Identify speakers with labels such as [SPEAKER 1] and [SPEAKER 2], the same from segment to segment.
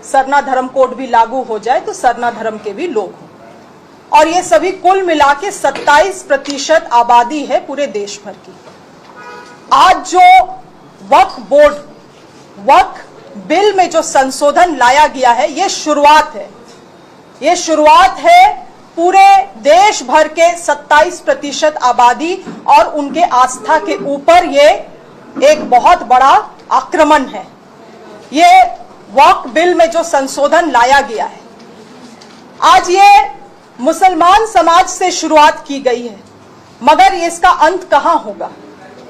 [SPEAKER 1] सरना धर्म कोड भी लागू हो जाए तो सरना धर्म के भी लोग हों। और ये सभी कुल मिला के 27% आबादी है पूरे देश भर की। आज जो वक्फ बोर्ड, वक्फ बिल में जो संशोधन लाया गया है, ये शुरुआत है। ये शुरुआत है पूरे देश भर के 27% आबादी और उनके आस्था के ऊपर ये एक बहुत बड़ा आक्रमण है। ये वक्फ बिल में जो संशोधन लाया गया है, आज ये मुसलमान समाज से शुरुआत की गई है, मगर इसका अंत कहां होगा?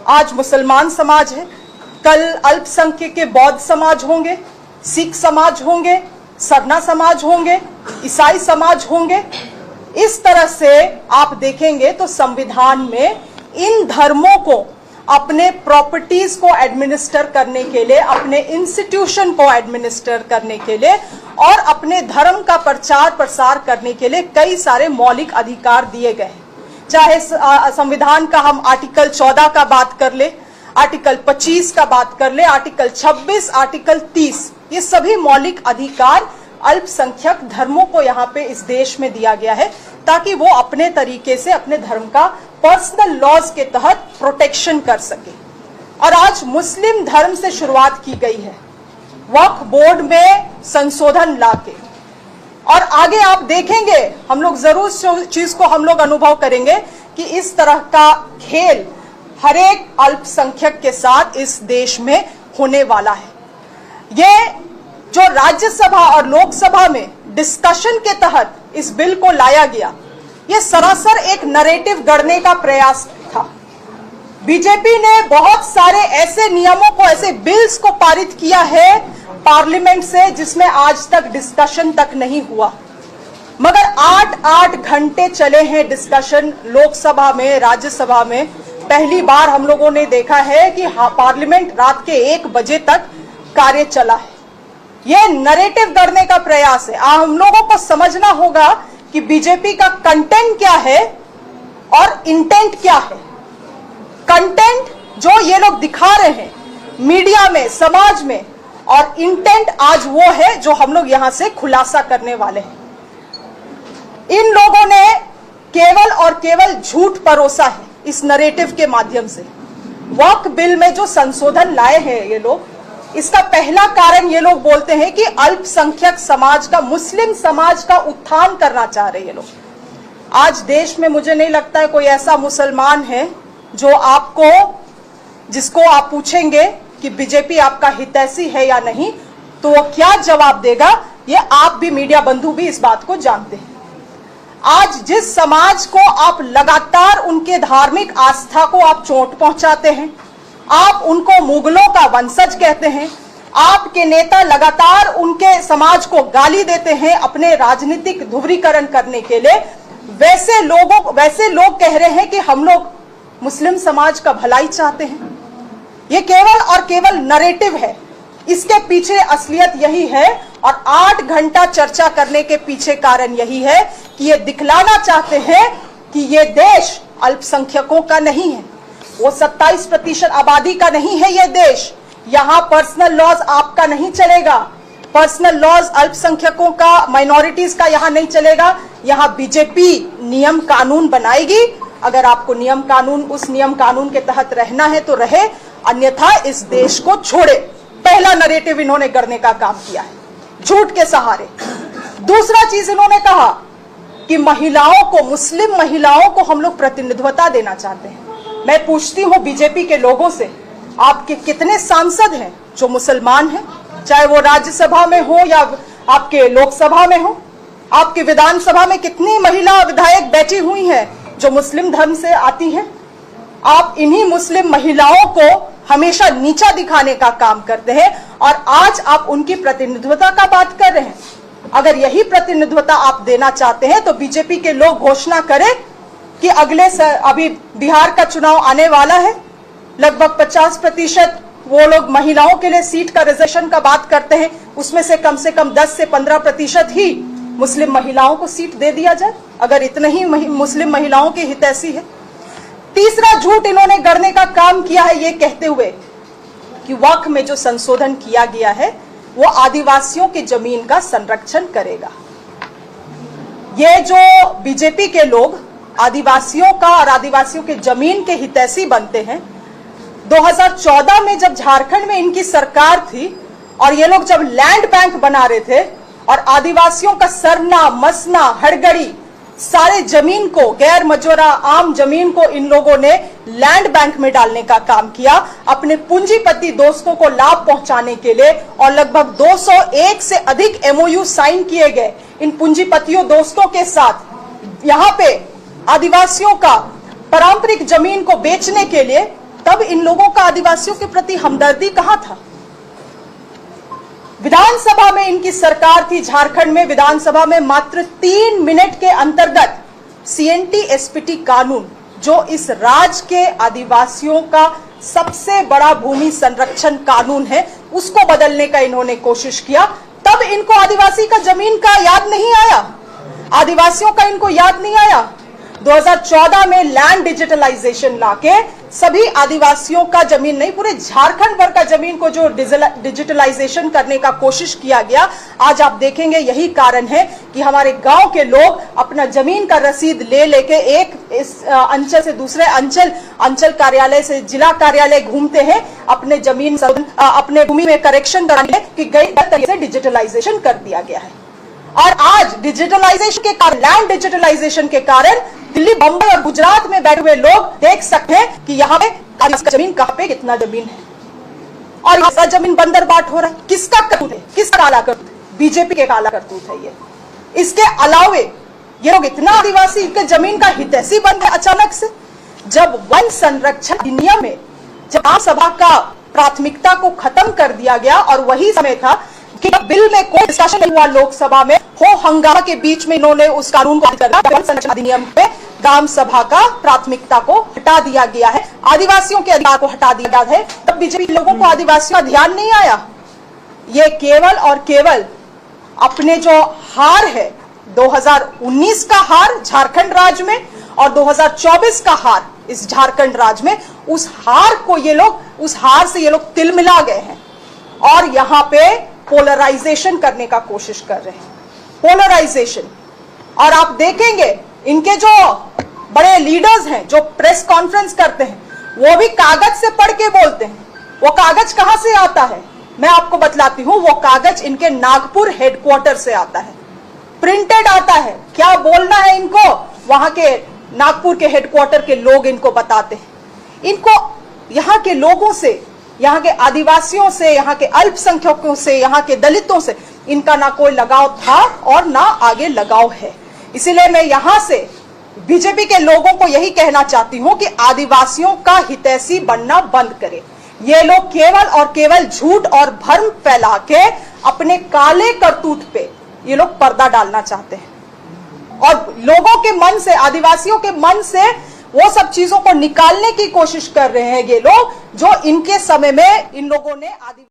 [SPEAKER 1] आज मुसलमान समाज है, कल अल्पसंख्यक के बौद्ध समाज होंगे, सिख समाज होंगे, सरना समाज होंगे, ईसाई समाज होंगे। इस तरह से आप देखेंगे तो संविधान में इन धर्मों को अपने प्रॉपर्टीज को एडमिनिस्टर करने के लिए, अपने इंस्टीट्यूशन को एडमिनिस्टर करने के लिए और अपने धर्म का प्रचार प्रसार करने के लिए कई सारे मौलिक अधिकार दिए गए हैं। चाहे संविधान का हम आर्टिकल 14 का बात कर ले, आर्टिकल 25 का बात कर ले, आर्टिकल 26, आर्टिकल 30, ये सभी मौलिक अधिकार अल्पसंख्यक धर्मों को यहाँ पे इस देश में दिया गया है ताकि वो अपने तरीके से अपने धर्म का पर्सनल लॉज के तहत प्रोटेक्शन कर सके। और आज मुस्लिम धर्म से शुरुआत की गई है वक्फ बोर्ड में संशोधन लाके, और आगे आप देखेंगे, हम लोग जरूर इस चीज को हम लोग अनुभव करेंगे कि इस तरह का खेल हर एक अल्पसंख्यक के साथ इस देश में होने वाला है। ये जो राज्यसभा और लोकसभा में डिस्कशन के तहत इस बिल को लाया गया, ये सरासर एक नैरेटिव गढ़ने का प्रयास था। बीजेपी ने बहुत सारे ऐसे नियमों को, ऐसे बिल्स को पारित किया है पार्लियामेंट से जिसमें आज तक डिस्कशन तक नहीं हुआ, मगर 8-8 घंटे चले हैं डिस्कशन लोकसभा में, राज्यसभा में। पहली बार हम लोगों ने देखा है कि पार्लियामेंट रात के 1 बजे तक कार्य चला है। यह नैरेटिव गढ़ने का प्रयास है। हम लोगों को समझना होगा कि बीजेपी का कंटेंट क्या है और इंटेंट क्या है। कंटेंट जो ये लोग दिखा रहे हैं मीडिया में, समाज में, और इंटेंट आज वो है जो हम लोग यहां से खुलासा करने वाले हैं। इन लोगों ने केवल और केवल झूठ परोसा है इस नैरेटिव के माध्यम से। वक्फ बिल में जो संशोधन लाए हैं ये लोग, इसका पहला कारण ये लोग बोलते हैं कि अल्पसंख्यक समाज का, मुस्लिम समाज का उत्थान करना चाह रहे हैं ये लोग। आज देश में मुझे नहीं लगता है कोई ऐसा मुसलमान है जो आपको, जिसको आप पूछेंगे कि बीजेपी आपका हितैषी है या नहीं, तो वो क्या जवाब देगा, ये आप भी, मीडिया बंधु भी इस बात को जानते हैं। आज जिस समाज को आप लगातार उनके धार्मिक आस्था को आप चोट पहुंचाते हैं, आप उनको मुगलों का वंशज कहते हैं, आपके नेता लगातार उनके समाज को गाली देते हैं अपने राजनीतिक ध्रुवीकरण करने के लिए, वैसे लोग कह रहे हैं कि हम लोग मुस्लिम समाज का भलाई चाहते हैं। ये केवल और केवल नैरेटिव है, इसके पीछे असलियत यही है। और 8 घंटा चर्चा करने के पीछे कारण यही है कि ये दिखलाना चाहते हैं कि ये देश अल्पसंख्यकों का नहीं है, वो 27% आबादी का नहीं है ये देश। यहां पर्सनल लॉज आपका नहीं चलेगा, पर्सनल लॉज अल्पसंख्यकों का, माइनॉरिटीज का यहां नहीं चलेगा। यहां बीजेपी नियम कानून बनाएगी। अगर आपको नियम कानून, उस नियम कानून के तहत रहना है तो रहे, अन्यथा इस देश को छोड़े। पहला नैरेटिव इन्होंने गढ़ने का काम किया है झूठ के सहारे। दूसरा चीज इन्होंने कहा कि महिलाओं को, मुस्लिम महिलाओं को हम लोग प्रतिनिधित्वता देना चाहते हैं। मैं पूछती हूं बीजेपी के लोगों से, आपके कितने सांसद हैं जो मुसलमान हैं, चाहे वो राज्यसभा में हो या आपके लोकसभा में हो? आपके विधानसभा में कितनी महिला विधायक बैठी हुई हैं जो मुस्लिम धर्म से आती हैं? आप इन्हीं मुस्लिम महिलाओं को हमेशा नीचा दिखाने का काम करते हैं और आज आप उनकी प्रतिनिधित्वता का बात कर रहे हैं। अगर यही प्रतिनिधित्वता आप देना चाहते हैं तो बीजेपी के लोग घोषणा करें कि अभी बिहार का चुनाव आने वाला है, लगभग 50% वो लोग महिलाओं के लिए सीट का रिजर्वेशन का बात करते हैं, उसमें से कम 10 से 15% ही मुस्लिम महिलाओं को सीट दे दिया जाए, अगर इतने ही मुस्लिम महिलाओं की हितैषी है। तीसरा झूठ इन्होंने गढ़ने का काम किया है ये कहते हुए कि वक्फ में जो संशोधन किया गया है वो आदिवासियों की जमीन का संरक्षण करेगा। ये जो बीजेपी के लोग आदिवासियों का और आदिवासियों के जमीन के हितैषी बनते हैं, 2014 में जब झारखंड में इनकी सरकार थी और ये लोग जब लैंड बैंक बना रहे थे और आदिवासियों का सरना मसना हड़गड़ी सारे जमीन को, गैर मजूरा आम जमीन को इन लोगों ने लैंड बैंक में डालने का काम किया अपने पूंजीपति दोस्तों को लाभ पहुंचाने के लिए, और लगभग 201 से अधिक एमओयू साइन किए गए इन पूंजीपतियों दोस्तों के साथ यहां पे आदिवासियों का पारंपरिक जमीन को बेचने के लिए। तब इन लोगों का आदिवासियों के प्रति हमदर्दी कहां था? विधानसभा में इनकी सरकार थी, झारखंड में विधानसभा में मात्र 3 मिनट के अंतर्गत सीएनटी एसपीटी कानून, जो इस राज्य के आदिवासियों का सबसे बड़ा भूमि संरक्षण कानून है, उसको बदलने का इन्होंने कोशिश किया। तब इनको आदिवासी का जमीन का याद नहीं आया, आदिवासियों का इनको याद नहीं आया। 2014 में लैंड डिजिटलाइजेशन लाके सभी आदिवासियों का जमीन नहीं, पूरे झारखंड भर का जमीन को जो डिजिटलाइजेशन करने का कोशिश किया गया, आज आप देखेंगे यही कारण है कि हमारे गांव के लोग अपना जमीन का रसीद ले लेके एक इस अंचल से दूसरे अंचल कार्यालय से जिला कार्यालय घूमते हैं अपने जमीन अपने भूमि में करेक्शन कराने कि गई तरीके से डिजिटलाइजेशन कर दिया गया है। और आज डिजिटलाइजेशन के कारण, लैंड डिजिटलाइजेशन के कारण दिल्ली, बंबई और गुजरात में बैठे हुए लोग देख सकते हैं कि यहाँ पे जमीन कहां पे कितना जमीन है और ये जमीन बंदर बाट हो रहा है। किसका करतूत है? किसका काला करतूत? बीजेपी के काला करतूत है ये। इसके अलावे ये लोग इतना आदिवासी के जमीन का हितैषी बन गए अचानक से, जब वन संरक्षण अधिनियम में जब आम सभा का प्राथमिकता को खत्म कर दिया गया और वही समय था कि बिल में कोई डिस्कशन नहीं हुआ लोकसभा में, हो हंगामा के बीच में इन्होंने उस कानून को वन संरक्षण अधिनियम पे ग्राम सभा का प्राथमिकता को हटा दिया गया है, आदिवासियों के अधिकार को हटा दिया गया है। तब बीजेपी लोगों को आदिवासियों का ध्यान नहीं आया। ये केवल और केवल अपने जो हार है 2019 का हार झारखंड राज्य में और 2024 का हार इस झारखंड राज्य में, उस हार से ये लोग तिलमिला गए हैं और यहां पे पोलराइजेशन करने का कोशिश कर रहे हैं, पोलराइजेशन। और आप देखेंगे इनके जो बड़े लीडर्स हैं जो प्रेस कॉन्फ्रेंस करते हैं, वो भी कागज से पढ़ के बोलते हैं। वो कागज कहां से आता है मैं आपको बतलाती हूं। वो कागज इनके नागपुर हेडक्वार्टर से आता है, प्रिंटेड आता है। क्या बोलना है इनको, वहां के नागपुर के हेडक्वार्टर के लोग इनको बताते हैं। इनको यहां के लोगों से, यहाँ के आदिवासियों से, यहाँ के अल्पसंख्यकों से, यहाँ के दलितों से इनका ना कोई लगाव था और ना आगे लगाव है। इसीलिए मैं यहाँ से बीजेपी के लोगों को यही कहना चाहती हूँ कि आदिवासियों का हितैषी बनना बंद करें। ये लोग केवल और केवल झूठ और भ्रम फैला के अपने काले करतूत पे ये लोग पर्दा डालना चाहते हैं और लोगों के मन से, आदिवासियों के मन से वो सब चीजों को निकालने की कोशिश कर रहे हैं ये लोग, जो इनके समय में इन लोगों ने